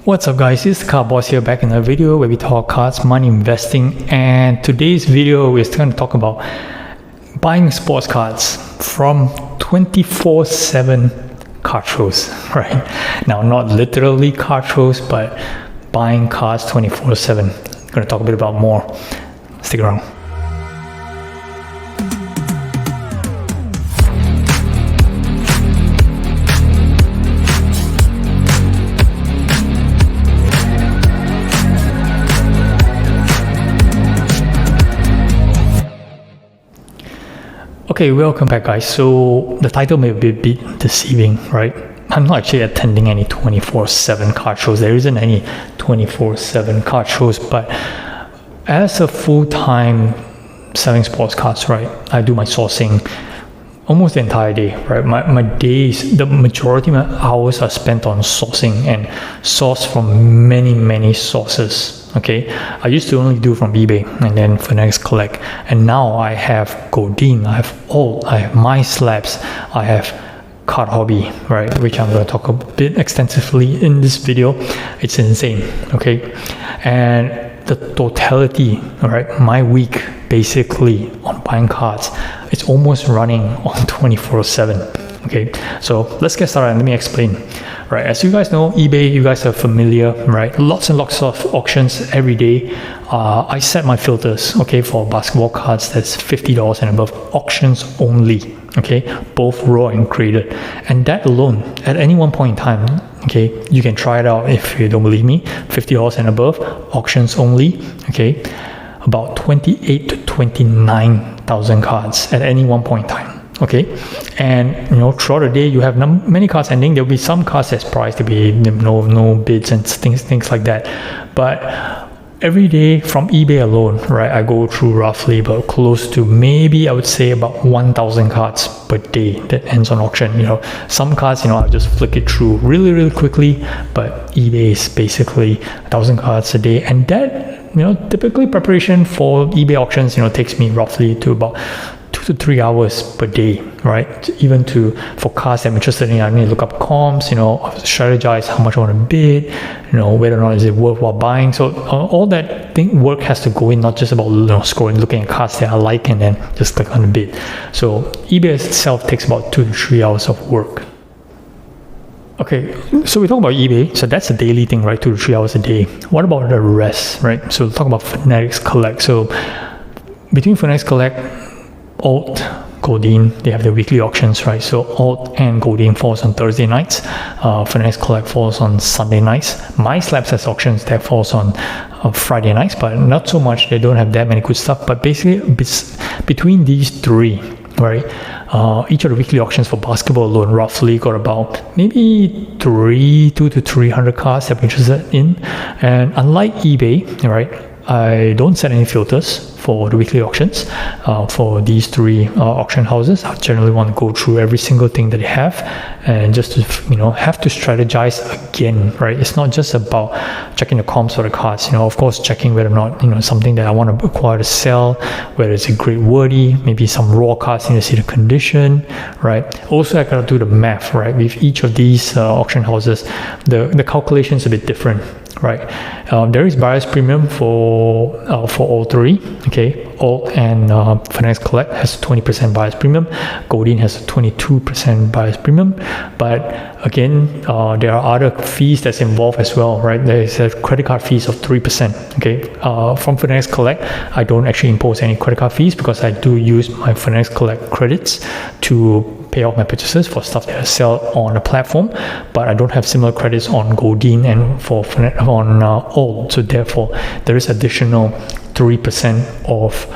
What's up guys, it's Car Boss here, back in a video where we talk cars, money, investing, and today's video is going to talk about buying sports cars from 24/7 car shows, right? Now, not literally car shows, but buying cars 24/7. I'm going to talk a bit about more. Stick around. Okay, welcome back guys. So the title may be a bit deceiving, right? I'm not actually attending any 24/7 car shows. There isn't any 24/7 car shows, but as a full-time selling sports cars, right, I do my sourcing almost the entire day, right? My days, the majority of my hours are spent on sourcing and source from many sources. Okay, I used to only do from eBay and then Finex Collect, and now I have Goldin, I have Alt, I have MySlabs, I have Car Hobby, right, which I'm going to talk a bit extensively in this video. It's insane, okay? And the totality, all right, my week basically on buying cars, it's almost running on 24/7. Okay, so let's get started and let me explain. Right, as you guys know, eBay, you guys are familiar, right? Lots and lots of auctions every day. I set my filters, okay, for basketball cards that's $50 and above, auctions only, okay, both raw and graded. And that alone, at any one point in time, okay, you can try it out if you don't believe me, $50 and above, auctions only, okay, about 28 to 29,000 cards at any one point in time. Okay, and throughout the day you have many cards ending. There'll be some cards that's priced to be no bids and things like that. But every day from eBay alone, right, I go through roughly about close to maybe I would say about 1,000 cards per day that ends on auction. Some cards, I'll just flick it through really quickly, but eBay is basically 1,000 cards a day, and that typically preparation for eBay auctions takes me roughly to about 2 to 3 hours per day, right? Even for cars that I'm interested in, I need to look up comps, strategize how much I want to bid, whether or not is it worthwhile buying. So all that work has to go in, not just about scrolling, looking at cars that I like and then just click on the bid. So eBay itself takes about 2 to 3 hours of work. Okay, so we talk about eBay, so that's a daily thing, right? 2 to 3 hours a day. What about the rest, right? So we'll talk about Finex Collect. So between Finex Collect, Alt, Goldin, they have their weekly auctions, right? So Alt and Goldin falls on Thursday nights. Finex Collect falls on Sunday nights. MySlabs has auctions that falls on Friday nights, but not so much. They don't have that many good stuff. But basically, between these three, right, each of the weekly auctions for basketball alone roughly got about maybe 2 to 300 cars that I'm interested in. And unlike eBay, right, I don't set any filters for the weekly auctions. For these three auction houses, I generally want to go through every single thing that they have and just to have to strategize again, right? It's not just about checking the comps for the cards, of course checking whether or not something that I want to acquire to sell, whether it's a great worthy, maybe some raw cards, need to see the condition, right? Also I gotta do the math, right? With each of these auction houses, the calculation's a bit different, right? There is buyer's premium for all three. Okay, Alt and Finex Collect has 20% buyer's premium. Goldin has a 22% buyer's premium. But again, there are other fees that's involved as well, right? There is a credit card fees of 3%. Okay, from Finex Collect, I don't actually impose any credit card fees because I do use my Finex Collect credits to pay off my purchases for stuff that I sell on the platform, but I don't have similar credits on Goldin and on Alt. So therefore, there is additional 3% of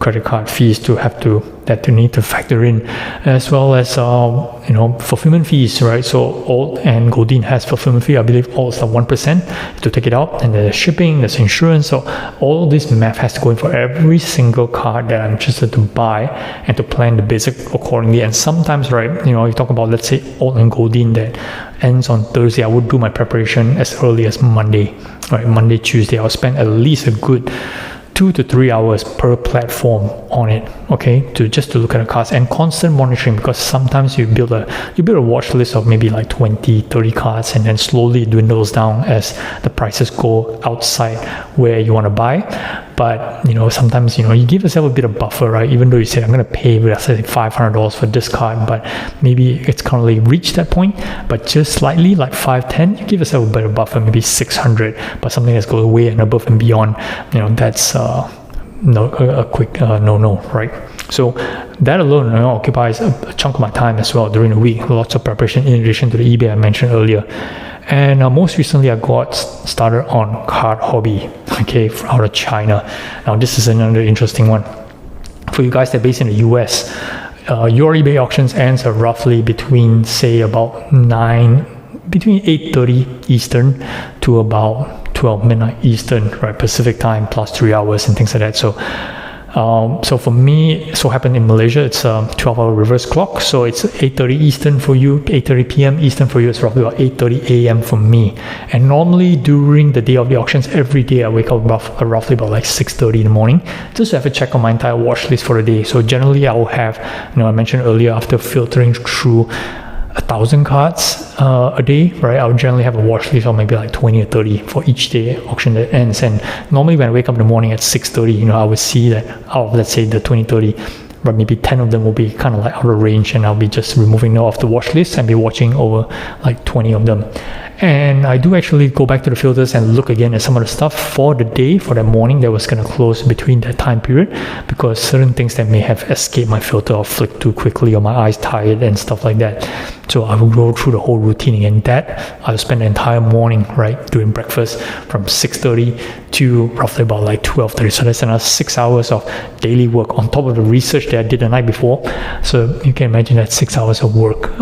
credit card fees that you need to factor in, as well as fulfillment fees, right? So Alt and Goldin has fulfillment fee. I believe Alt's at 1% to take it out, and there's shipping, there's insurance. So all this math has to go in for every single card that I'm interested to buy and to plan the basic accordingly. And sometimes, right, you talk about, let's say Alt and Goldin that ends on Thursday, I would do my preparation as early as Monday, right? Monday, Tuesday, I'll spend at least a good 2 to 3 hours per platform on it, okay, to look at the cards, and constant monitoring, because sometimes you build a watch list of maybe like 20, 30 cards, and then slowly it dwindles down as the prices go outside where you want to buy. But sometimes you give yourself a bit of buffer, right? Even though you say I'm going to pay, let's say, $500 for this card, but maybe it's currently reached that point, but just slightly, like 510, you give yourself a bit of buffer, maybe 600. But something that's going way and above and beyond, that's a quick no, right? So that alone occupies a chunk of my time as well during the week. Lots of preparation in addition to the eBay I mentioned earlier. And most recently, I got started on Card Hobby, okay, out of China. Now, this is another interesting one. For you guys that are based in the US, your eBay auctions ends at roughly between 8:30 Eastern to about 12 midnight Eastern, right, Pacific time, plus 3 hours and things like that. So for me, so happened in Malaysia, it's a 12-hour reverse clock. So it's 8:30 Eastern for you, 8:30 p.m. Eastern for you. It's roughly about 8:30 a.m. for me. And normally during the day of the auctions, every day I wake up roughly about like 6:30 in the morning just to have a check on my entire watch list for the day. So generally I will have, I mentioned earlier, after filtering through 1,000 cards a day, right? I'll generally have a watch list of maybe like 20 or 30 for each day auction that ends. And normally when I wake up in the morning at 6:30, I would see that out of, let's say, the 20, 30, but maybe 10 of them will be kind of like out of range, and I'll be just removing them off the watch list and be watching over like 20 of them. And I do actually go back to the filters and look again at some of the stuff for the day, for that morning that was going to close between that time period, because certain things that may have escaped my filter or flicked too quickly, or my eyes tired and stuff like that. So I will go through the whole routine again. That I'll spend the entire morning, right, doing breakfast from 6:30 to roughly about like 12:30. So that's another 6 hours of daily work on top of the research that I did the night before. So you can imagine that 6 hours of work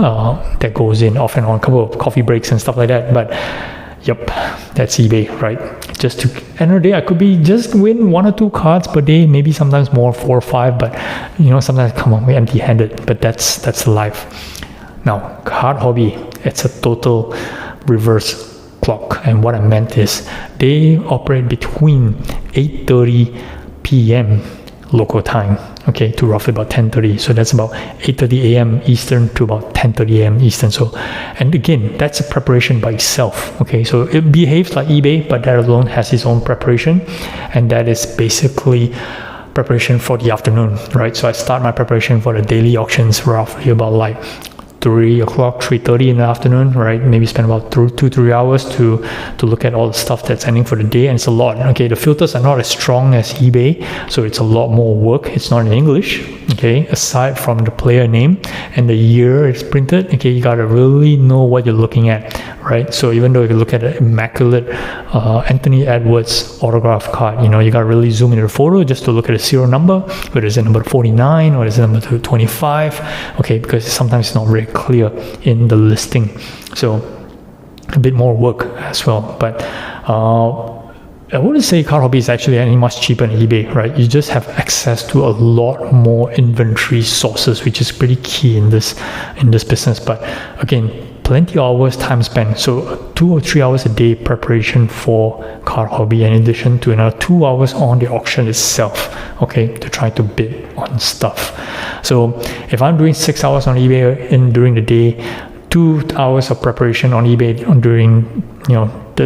that goes in off and on, a couple of coffee breaks and stuff like that. But yep, that's eBay, right? Just to end of the day, I could be just win 1 or 2 cards per day, maybe sometimes more, 4 or 5. But sometimes come on, we're empty-handed. But that's life. Now, Card Hobby, it's a total reverse clock, and what I meant is they operate between 8:30 p.m. local time, okay, to roughly about 10:30. So that's about 8:30 a.m. Eastern to about 10:30 a.m. Eastern. So, and again, that's a preparation by itself, okay. So it behaves like eBay, but that alone has its own preparation, and that is basically preparation for the afternoon, right? So I start my preparation for the daily auctions roughly about like 3 o'clock, 3:30 in the afternoon, right? Maybe spend about 2-3 hours to look at all the stuff that's ending for the day, and it's a lot. Okay, the filters are not as strong as eBay, so it's a lot more work. It's not in English, okay, aside from the player name and the year it's printed. Okay, you gotta really know what you're looking at, right? So even though if you look at an immaculate Anthony Edwards autograph card, you gotta really zoom into the photo just to look at the serial number, whether it's number 49 or is it number 25, okay, because sometimes it's not very clear in the listing. So a bit more work as well. But I wouldn't say Card Hobby is actually any much cheaper than eBay, right? You just have access to a lot more inventory sources, which is pretty key in this business. But again, plenty of hours time spent. So 2 or 3 hours a day preparation for Card Hobby, in addition to another 2 hours on the auction itself, okay, to try to bid on stuff. So if I'm doing 6 hours on eBay during the day, 2 hours of preparation on eBay during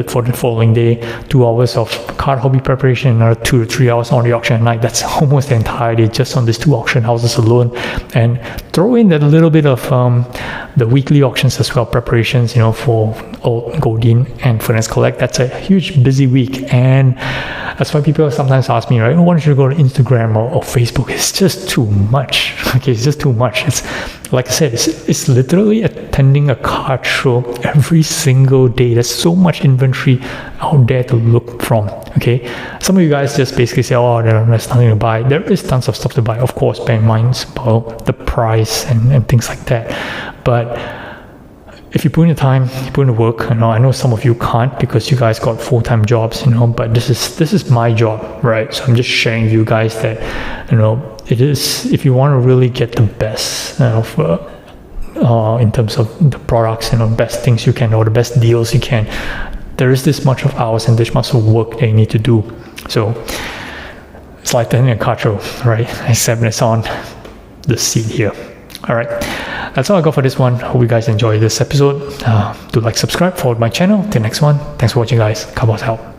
for the following day, 2 hours of Card Hobby preparation, another 2 to 3 hours on the auction at night. That's almost the entire day just on these 2 auction houses alone. And throw in that a little bit of the weekly auctions as well, preparations, for Old Goldin and Furnace Collect. That's a huge busy week, and that's why people sometimes ask me, right, why don't you go to Instagram or Facebook? It's just too much. Okay, it's just too much. It's like I said, it's literally attending a card show every single day. There's so much inventory out there to look from, okay? Some of you guys just basically say, oh, there's nothing to buy. There is tons of stuff to buy, of course, bear in mind about the price and things like that. But if you put in the time, you put in the work, I know some of you can't because you guys got full-time jobs, but this is my job, right? So I'm just sharing with you guys that, it is, if you want to really get the best in terms of the products, best things you can, or the best deals you can, there is this much of hours and this much of work that you need to do. So It's like attending a car show, right? Except it's on the seat here. All right, that's all I got for this one. Hope you guys enjoy this episode. Do like, subscribe, follow my channel. Till next one. Thanks for watching, guys. Cabos out.